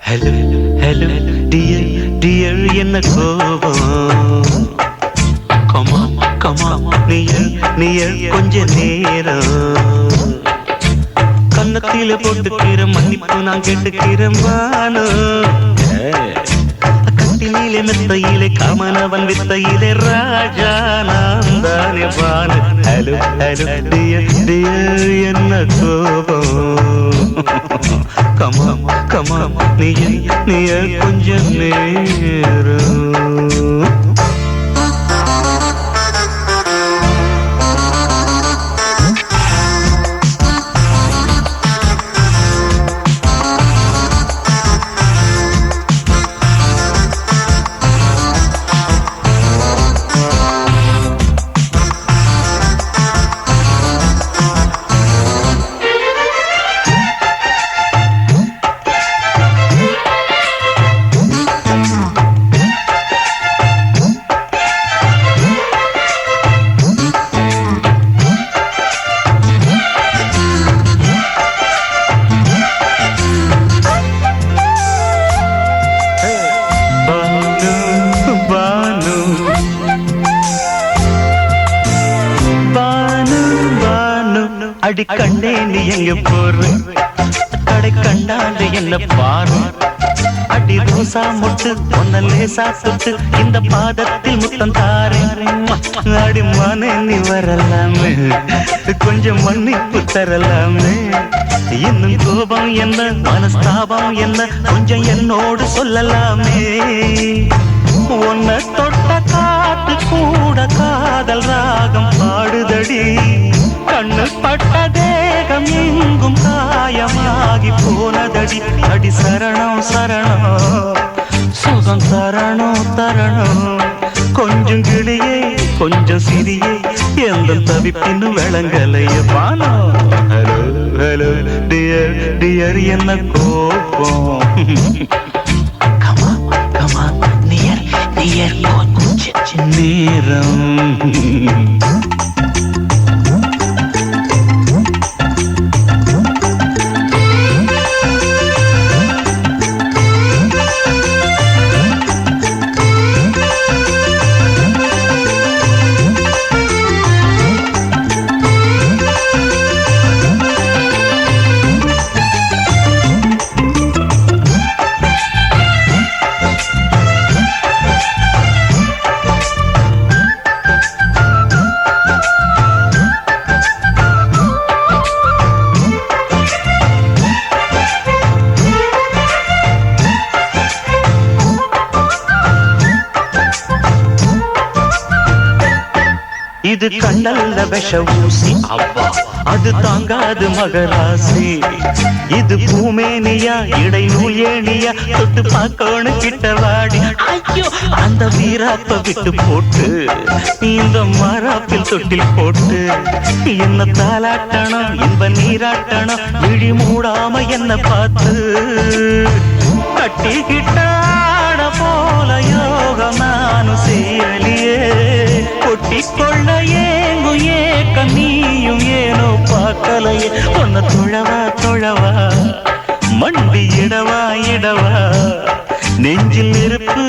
hello hello dear dear என்ன கோபம் comma comma near near கொஞ்ச நேரம் கன்னத்தில போட்டுக்கிற மன்னிப்பு நான் கேட்டுக்கிறேன் வானோ கட்டிலே மெத்தையிலே காமனவன் வித்தையிலே ராஜா நான் தானே வானு ஹலோ ஹலோ டியர் டியர் என்ன கோபம் கமா கமா நீய கொஞ்ச நேரம் அடி கண்டே நீ எங்க போற கடை கண்டாண்டு என்ன பாரு அடி ரோசா முட்டு ஒன்ன லேசா சுட்டு இந்த பாதத்தில் முத்தம் தாரே அடி மானே நீ வரலாமே கொஞ்சம் மன்னிப்பு தரலாமே இன்னும் கோபம் என்ன மனஸ்தாபம் என்ன கொஞ்சம் என்னோடு சொல்லலாமே உன்னை தொட்ட காத்து கூட காதல் ராகம் பாடுதடி கண்ணு பட்ட தேகம் எங்கும் காயமாகி போனதடி அடி சரணம் சரணம் சுகம் தரணும் தரணும் கொஞ்சம் கிளியே கொஞ்சம் சிறியே எந்த தவிப்பின்னு விளங்கலைய பானோ ஹலோ ஹலோ டியர் டியர் என்ன கோபம் கமா கமா நியர் நியர் கொஞ்ச நேரம் இது கண்ணல்ல விஷ ஊசி அவ்வா அது தாங்காது மகராசி இது பூமேனியா இடைநூல் ஏனியா தொட்டு பார்க்கணும் கிட்ட வாடி ஐயோ அந்த வீராப்ப விட்டு போட்டு இந்த மாறாப்பில் தொட்டில் போட்டு என்ன தாலாட்டணும் இன்ப நீராட்டணும் விழி மூடாம என்ன பார்த்து கட்டிக்கிட்டாட போல யோகம் நானும் செய்யலியே கொட்டிக்கொள்ள ஏங்கு ஏக்க நீயும் ஏனோ பார்க்கலையே ஒன்ன தொழவா தொழவா மண்டி இடவா இடவா நெஞ்சில் நெருப்பு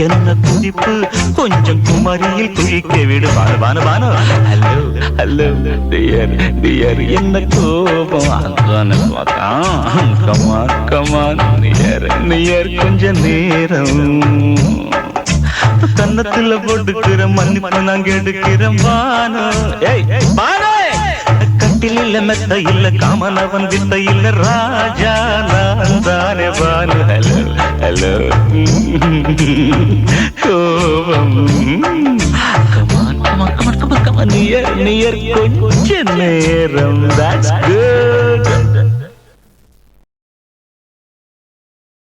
என்ன துடிப்பு கொஞ்சம் குமரியில் குளிக்க விடு Banu Banu hello hello dear dear என்ன கோபம் கமா கமா நியர் நியர் கொஞ்ச நேரம் கன்னத்துல போட்டுக்கிற மன்னிப்பு நான் கேட்டுக்கிறேன் பானோ பானோ கட்டில் இல்ல மெத்த இல்ல காமனவன் வித்த இல்ல ராஜா நான் தானே பானு ஹலோ ஹலோ கோபம் கமான் கமான் நியர் நியர் கொஞ்ச நேரம் that's good